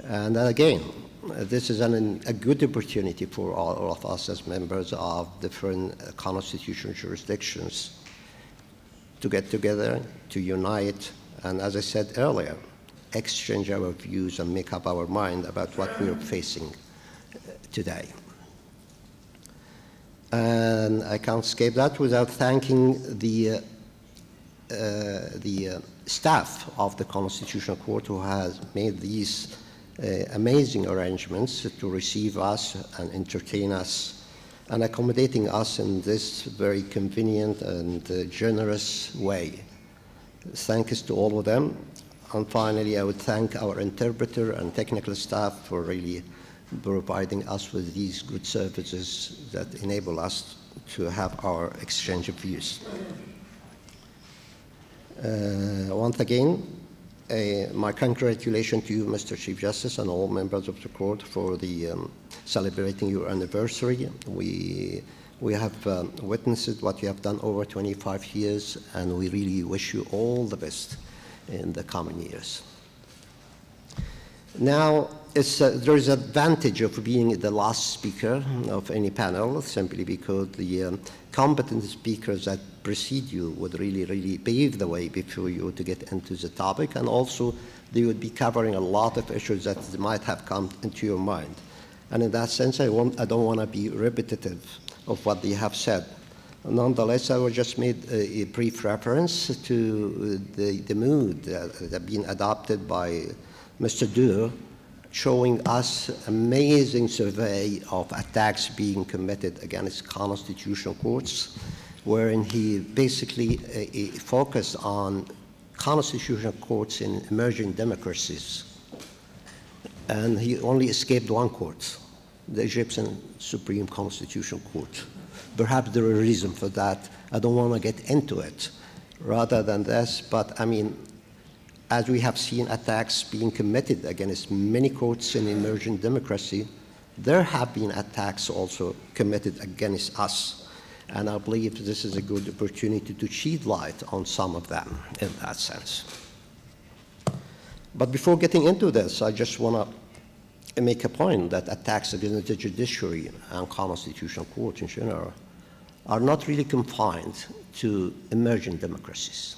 E: And again, this is a good opportunity for all of us as members of different constitutional jurisdictions to get together, to unite, and as I said earlier, exchange our views and make up our mind about what we are facing today. And I can't escape that without thanking the staff of the Constitutional Court who has made these amazing arrangements to receive us and entertain us and accommodating us in this very convenient and generous way. Thanks to all of them. And finally, I would thank our interpreter and technical staff for really providing us with these good services that enable us to have our exchange of views. Once again, my congratulations to you, Mr. Chief Justice, and all members of the court for the celebrating your anniversary. We have witnessed what you have done over 25 years, and we really wish you all the best in the coming years. Now, there is an advantage of being the last speaker of any panel, simply because the competent speakers that precede you would really pave the way before you to get into the topic, and also they would be covering a lot of issues that might have come into your mind. And in that sense, I don't want to be repetitive of what they have said. Nonetheless, I will just make a brief reference to the mood that have been adopted by Mr. Dürr, showing us amazing survey of attacks being committed against constitutional courts, wherein he basically focused on constitutional courts in emerging democracies. And he only escaped one court, the Egyptian Supreme Constitutional Court. Perhaps there are reasons for that. I don't want to get into it rather than this, but I mean, as we have seen attacks being committed against many courts in emerging democracy, there have been attacks also committed against us. And I believe this is a good opportunity to shed light on some of them in that sense. But before getting into this, I just want to make a point that attacks against the judiciary and constitutional court in general are not really confined to emerging democracies.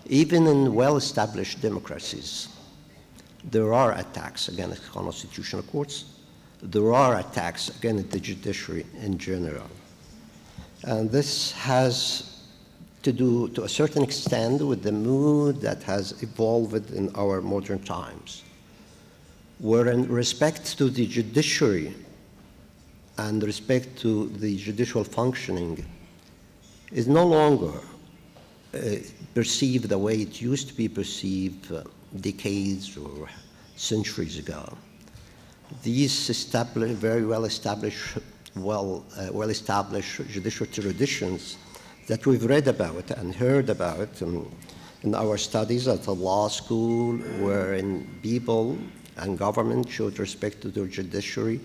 E: Even in well-established democracies, there are attacks against constitutional courts. There are attacks against the judiciary in general. And this has to do, to a certain extent, with the mood that has evolved in our modern times, where in respect to the judiciary and respect to the judicial functioning is no longer perceived the way it used to be perceived decades or centuries ago. These very well-established judicial traditions that we've read about and heard about in our studies at the law school, wherein people and government showed respect to their judiciary,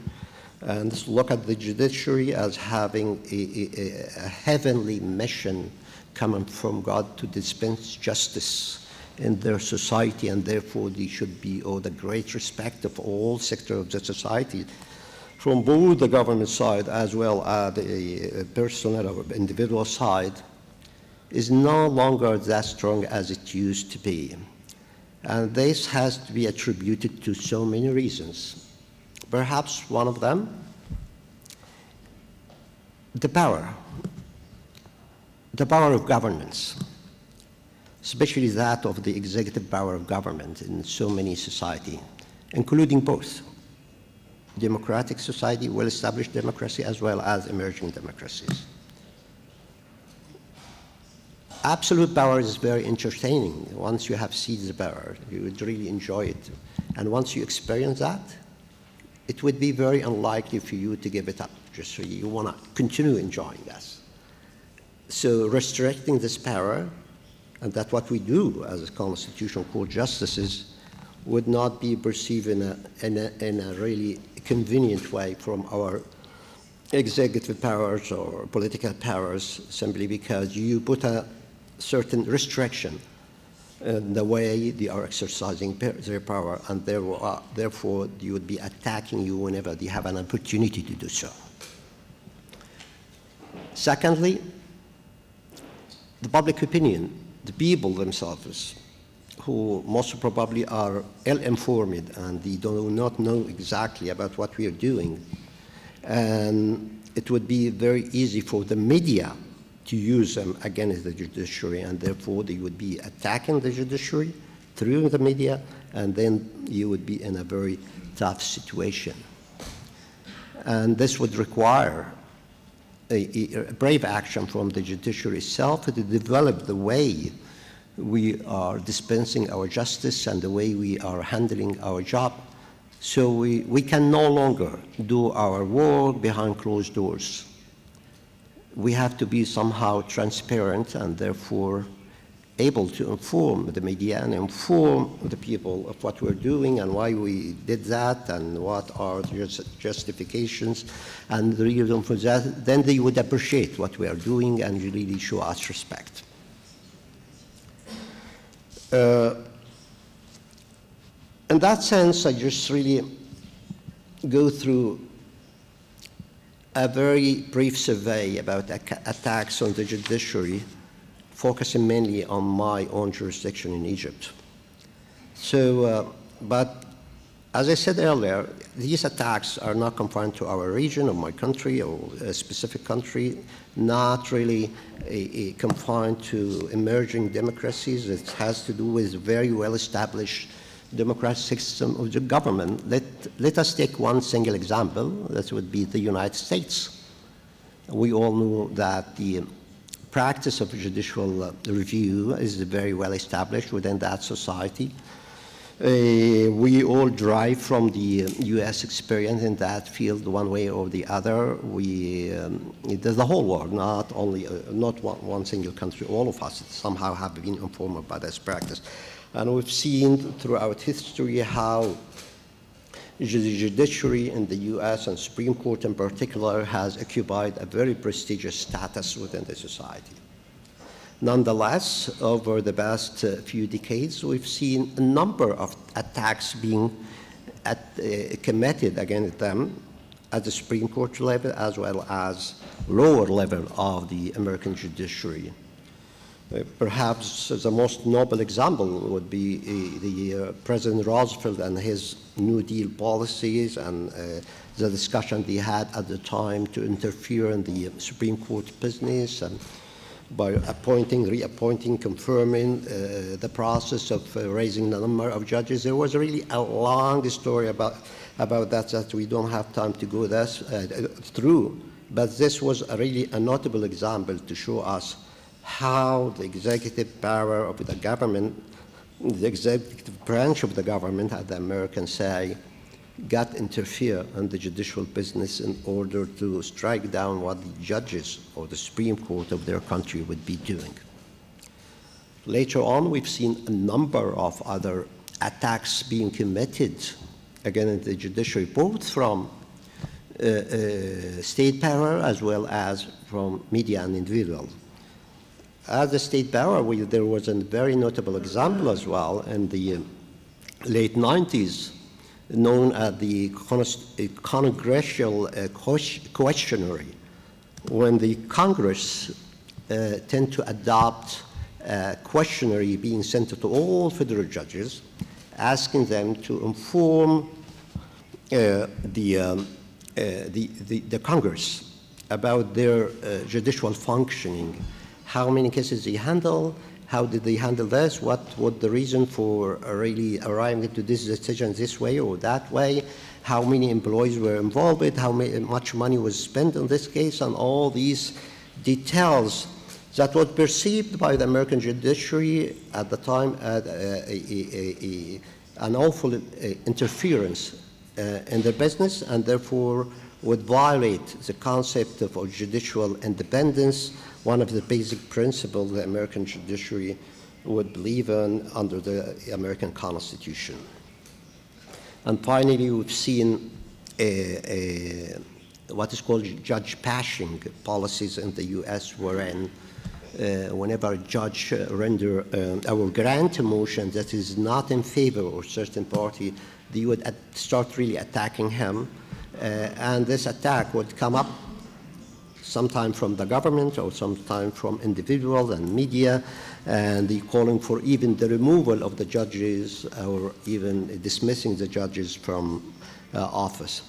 E: and look at the judiciary as having a heavenly mission coming from God to dispense justice in their society, and therefore they should be owed a great respect of all sectors of the society, from both the government side as well as the personal or individual side, is no longer that strong as it used to be. And this has to be attributed to so many reasons. Perhaps one of them, the power of governments, especially that of the executive power of government in so many societies, including both democratic society, well-established democracy, as well as emerging democracies. Absolute power is very entertaining. Once you have seized the power, you would really enjoy it. And once you experience that, it would be very unlikely for you to give it up, just so you want to continue enjoying this. So restricting this power and that what we do as Constitutional Court justices would not be perceived in a really convenient way from our executive powers or political powers, simply because you put a certain restriction in the way they are exercising their power, and therefore you would be attacking you whenever they have an opportunity to do so. Secondly, the public opinion, the people themselves, who most probably are ill-informed and they do not know exactly about what we are doing. And it would be very easy for the media to use them against the judiciary, and therefore they would be attacking the judiciary through the media, and then you would be in a very tough situation. And this would require a brave action from the judiciary itself to develop the way we are dispensing our justice and the way we are handling our job, so we can no longer do our work behind closed doors. We have to be somehow transparent and therefore able to inform the media and inform the people of what we're doing and why we did that and what are the justifications and the reason for that. Then they would appreciate what we are doing and really show us respect. In that sense, I just really go through a very brief survey about attacks on the judiciary, focusing mainly on my own jurisdiction in Egypt. So, but as I said earlier, these attacks are not confined to our region or my country or a specific country, not really confined to emerging democracies. It has to do with very well-established democratic system of the government. Let us take one single example. That would be the United States. We all know that the practice of judicial review is very well established within that society. We all derive from the U.S. experience in that field one way or the other. The whole world, not only not one single country, all of us somehow have been informed by this practice. And we've seen throughout history how the judiciary in the U.S. and Supreme Court in particular has occupied a very prestigious status within the society. Nonetheless, over the past few decades, we've seen a number of attacks being committed against them at the Supreme Court level as well as lower level of the American judiciary. Perhaps the most noble example would be the President Roosevelt and his New Deal policies and the discussion they had at the time to interfere in the Supreme Court business and by appointing, reappointing, confirming the process of raising the number of judges. There was really a long story about that we don't have time to go through, but this was really a notable example to show us how the executive power of the government, the executive branch of the government, as the Americans say, got interfere in the judicial business in order to strike down what the judges or the Supreme Court of their country would be doing. Later on, we've seen a number of other attacks being committed against the judiciary, both from state power as well as from media and individuals. As the state power, there was a very notable example as well in the late 90s, known as the Congressional Questionnaire, when the Congress tend to adopt a questionnaire being sent to all federal judges, asking them to inform the Congress about their judicial functioning, how many cases they handle, how did they handle this, what was the reason for really arriving to this decision this way or that way, how many employees were involved with, how much money was spent on this case, and all these details that was perceived by the American judiciary at the time as an awful interference in their business, and therefore would violate the concept of judicial independence, one of the basic principles the American judiciary would believe in under the American Constitution. And finally, we've seen what is called judge bashing policies in the US, wherein whenever a judge or grant a motion that is not in favor of a certain party, they would start really attacking him. And this attack would come up sometime from the government or sometime from individuals and media, and they calling for even the removal of the judges or even dismissing the judges from office.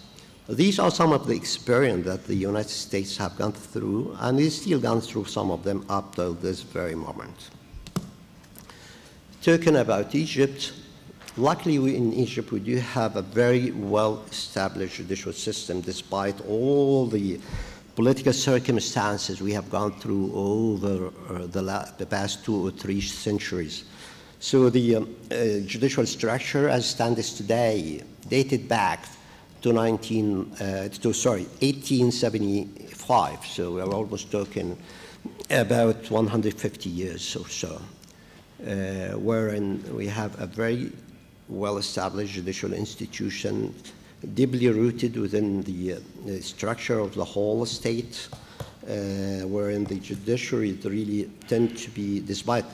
E: These are some of the experience that the United States have gone through, and we've still gone through some of them up till this very moment. Talking about Egypt, luckily in Egypt we do have a very well-established judicial system despite all the political circumstances we have gone through over the past 2 or 3 centuries. So the judicial structure as stands today dated back to 1875, so we're almost talking about 150 years or so, wherein we have a very well-established judicial institution deeply rooted within the structure of the whole state, wherein the judiciary really tend to be, despite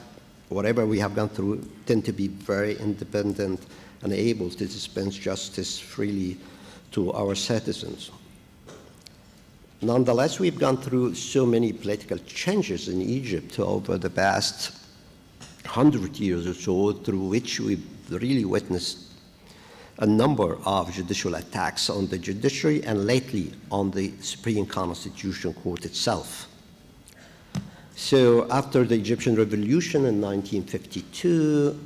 E: whatever we have gone through, tend to be very independent and able to dispense justice freely to our citizens. Nonetheless, we've gone through so many political changes in Egypt over the past 100 years or so, through which we've really witnessed a number of judicial attacks on the judiciary and lately on the Supreme Constitutional Court itself. So after the Egyptian Revolution in 1952,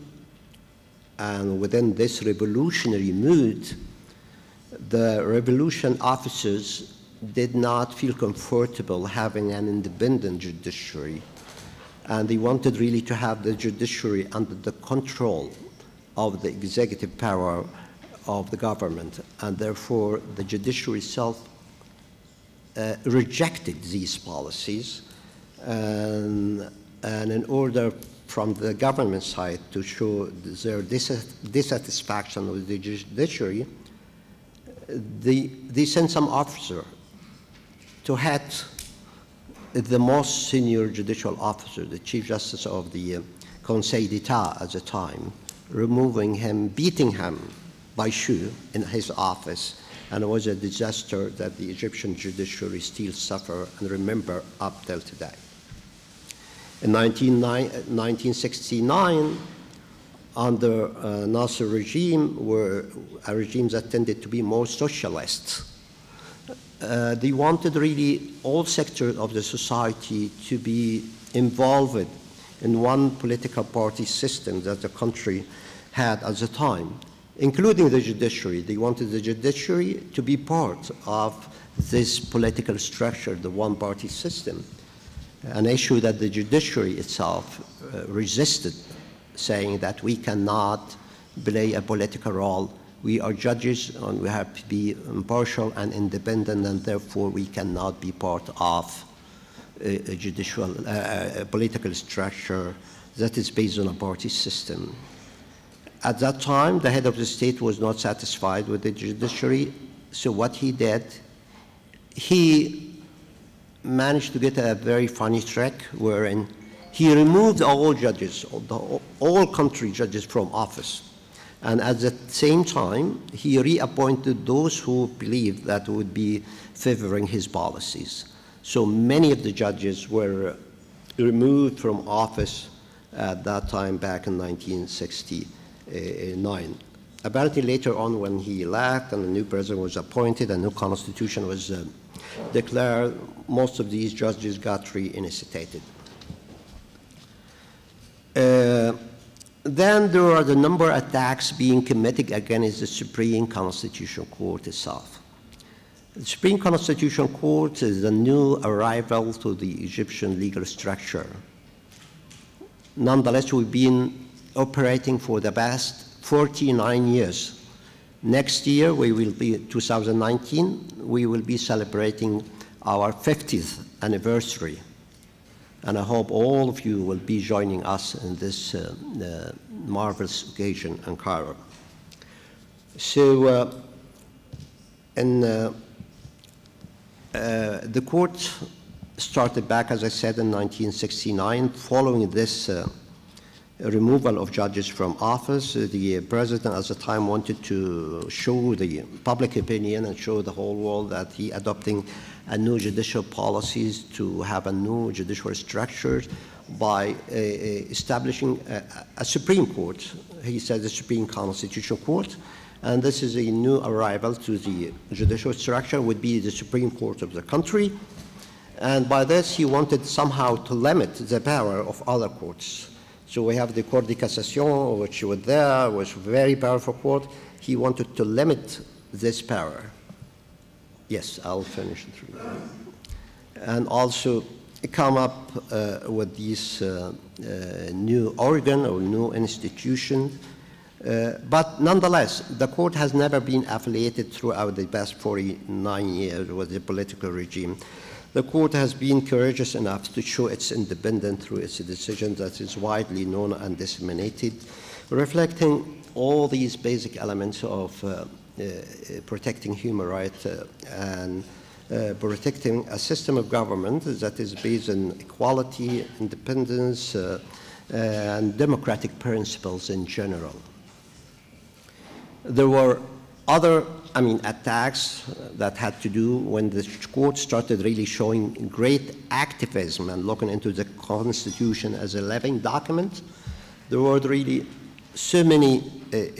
E: and within this revolutionary mood, the revolution officers did not feel comfortable having an independent judiciary, and they wanted really to have the judiciary under the control of the executive power of the government, and therefore the judiciary itself rejected these policies, and in order from the government side to show their dissatisfaction with the judiciary, they sent some officer to head the most senior judicial officer, the Chief Justice of the Conseil d'Etat at the time, removing him, beating him by shoe in his office, and it was a disaster that the Egyptian judiciary still suffer and remember up till today. In 1969, under Nasser regime, were a regime that tended to be more socialist. They wanted really all sectors of the society to be involved in one political party system that the country had at the time, including the judiciary. They wanted the judiciary to be part of this political structure, the one-party system, an issue that the judiciary itself resisted, saying that we cannot play a political role. We are judges and we have to be impartial and independent, and therefore we cannot be part of a judicial, political structure that is based on a party system. At that time, the head of the state was not satisfied with the judiciary, so what he did, he managed to get a very funny trick wherein he removed all judges, all country judges from office. And at the same time, he reappointed those who believed that would be favoring his policies. So many of the judges were removed from office at that time back in 1969. Apparently later on when he left and a new president was appointed, a new constitution was declared, most of these judges got reinstated. Then there are the number of attacks being committed against the Supreme Constitutional Court itself. The Supreme Constitutional Court is a new arrival to the Egyptian legal structure. Nonetheless, we've been operating for the past 49 years. Next year, we will be 2019, we will be celebrating our 50th anniversary. And I hope all of you will be joining us in this marvelous occasion in Cairo. So, the court started back, as I said, in 1969. Following this removal of judges from office, the president at the time wanted to show the public opinion and show the whole world that he adopting a new judicial policies to have a new judicial structure by establishing a Supreme Court. He said the Supreme Constitutional Court. And this is a new arrival to the judicial structure, would be the Supreme Court of the country. And by this, he wanted somehow to limit the power of other courts. So we have the Cour de Cassation, which was there, was a very powerful court. He wanted to limit this power. Yes, I'll finish it. And also come up with this new organ or new institution. But nonetheless, the court has never been affiliated throughout the past 49 years with the political regime. The court has been courageous enough to show its independence through its decisions that is widely known and disseminated, reflecting all these basic elements of protecting human rights and protecting a system of government that is based on equality, independence, and democratic principles in general. There were other, attacks that had to do when the court started really showing great activism and looking into the Constitution as a living document. There were really so many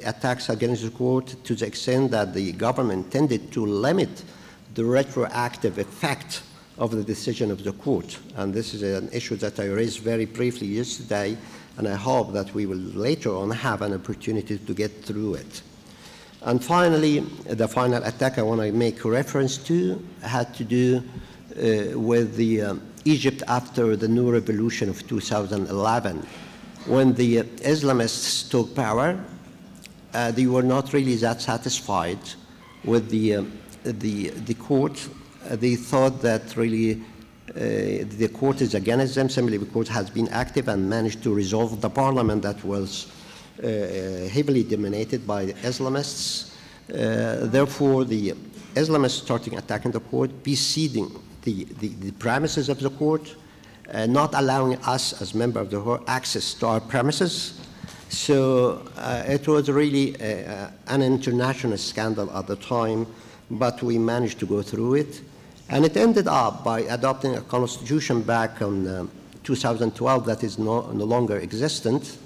E: attacks against the court to the extent that the government tended to limit the retroactive effect of the decision of the court. And this is an issue that I raised very briefly yesterday, and I hope that we will later on have an opportunity to get through it. And finally, the final attack I want to make reference to had to do with the Egypt after the new revolution of 2011. When the Islamists took power, they were not really that satisfied with the court. They thought that really the court is against them, simply because the court has been active and managed to resolve the parliament that was heavily dominated by the Islamists. Therefore, the Islamists starting attacking the court, besieging the premises of the court, not allowing us as members of the court access to our premises. So it was really an international scandal at the time, but we managed to go through it. And it ended up by adopting a constitution back in 2012 that is no longer existent,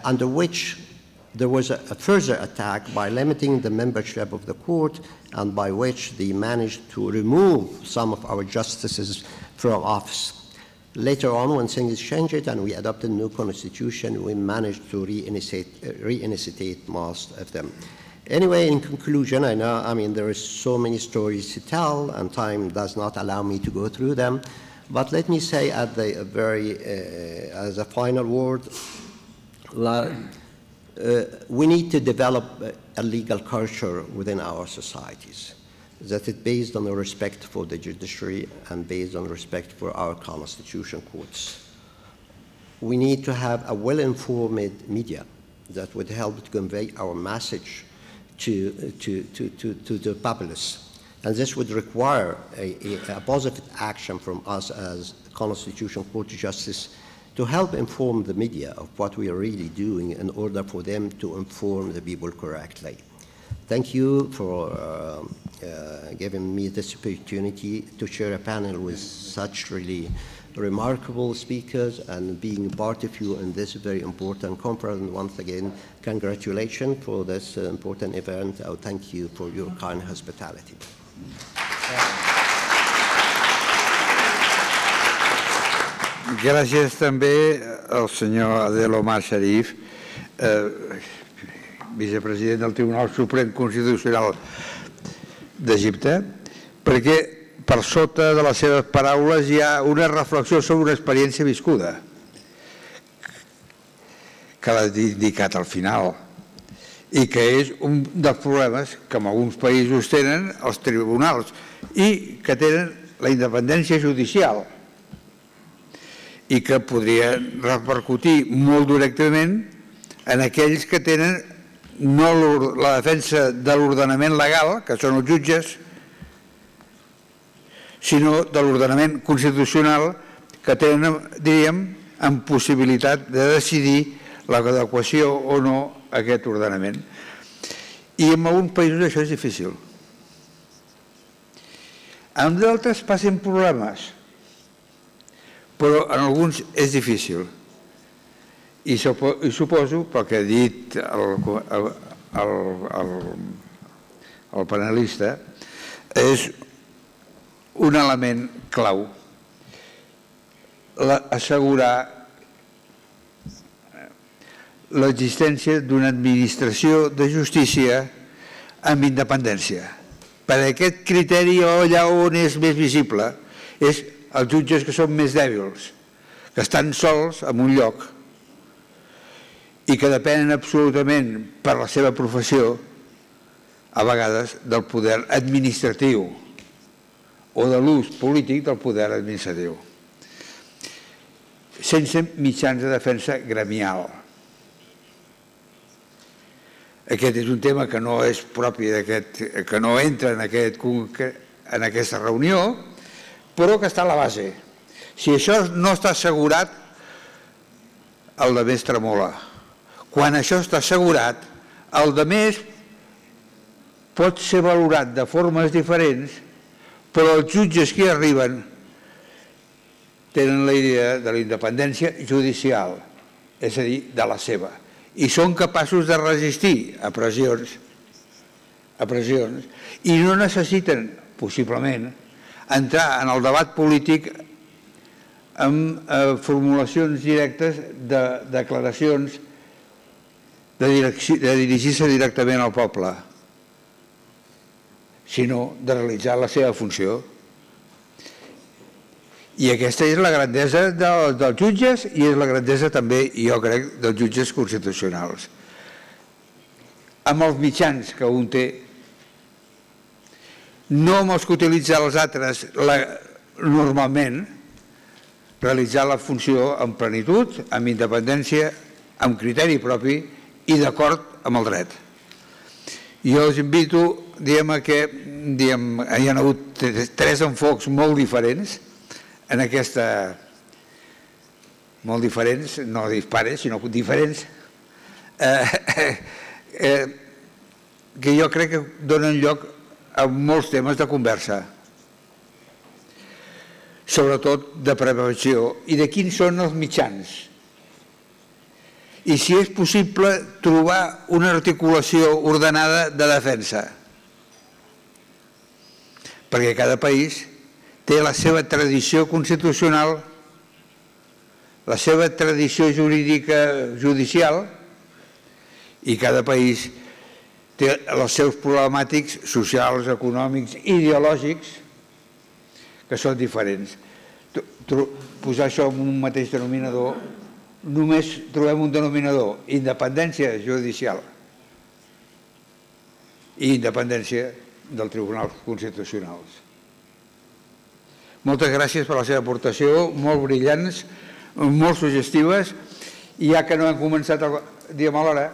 E: under which there was a further attack by limiting the membership of the court, and by which they managed to remove some of our justices from office. Later on, when things changed and we adopted a new constitution, we managed to reinstate most of them. Anyway, in conclusion, I know, there is so many stories to tell, and time does not allow me to go through them. But let me say at the as a final word, we need to develop a legal culture within our societies that is based on the respect for the judiciary and based on respect for our constitutional courts. We need to have a well-informed media that would help to convey our message to the populace. And this would require a positive action from us as Constitutional Court of Justice to help inform the media of what we are really doing in order for them to inform the people correctly. Thank you for giving me this opportunity to share a panel with such really remarkable speakers and being part of you in this very important conference. And once again, congratulations for this important event. I thank you for your kind hospitality.
A: Gràcies també al senyor Adel Omar Sherif, vicepresident del Tribunal Suprem Constitucional d'Egipte, perquè per sota de les seves paraules hi ha una reflexió sobre una experiència viscuda, que l'ha indicat al final, i que és un dels problemes que en alguns països tenen els tribunals i que tenen la independència judicial. i que podria repercutir molt directament en aquells que tenen no la defensa de l'ordenament legal, que són els jutges, sinó de l'ordenament constitucional que tenen, diríem, amb possibilitat de decidir l'adequació o no a aquest ordenament. I en alguns països això és difícil. En d'altres passen problemes, però en alguns és difícil. I suposo, pel que ha dit el panelista, és un element clau assegurar l'existència d'una administració de justícia amb independència. Per aquest criteri, allà on és més visible, és els jutges que són més dèbils, que estan sols en un lloc i que depenen absolutament per la seva professió, a vegades, del poder administratiu o de l'ús polític del poder administratiu, sense mitjans de defensa gremial. Aquest és un tema que no és propi que no entra en aquesta reunió, però que està a la base. Si això no està assegurat, el de més tremola. Quan això està assegurat, el de més pot ser valorat de formes diferents, però els jutges que hi arriben tenen la idea de la independència judicial, és a dir, de la seva, i són capaços de resistir a pressions, i no necessiten, possiblement, entrar en el debat polític amb formulacions directes de declaracions de dirigir-se directament al poble, sinó de realitzar la seva funció. I aquesta és la grandesa dels jutges i és la grandesa també, jo crec, dels jutges constitucionals. Amb els mitjans que un té, no amb els que utilitzen els altres normalment, realitzar la funció amb plenitud, amb independència, amb criteri propi i d'acord amb el dret. Jo els invito, diguem que hi ha hagut 3 enfocs molt diferents en aquesta, molt diferents, no dispares, sinó diferents, que jo crec que donen lloc a molts temes de conversa, sobretot de prevenció, i de quins són els mitjans. I si és possible trobar una articulació ordenada de defensa, perquè cada país té la seva tradició constitucional, la seva tradició jurídica judicial, i cada país té els seus problemàtics socials, econòmics, ideològics, que són diferents. Posar això en un mateix denominador, només trobem un denominador: independència judicial i independència dels tribunals constitucionals. Moltes gràcies per la seva aportació, molt brillants, molt suggestives, i ja que no hem començat a l'hora,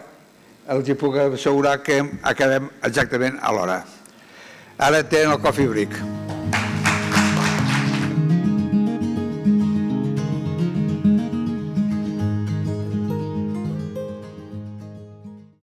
A: els puc assegurar que acabem exactament a l'hora. Ara tenen el coffee break.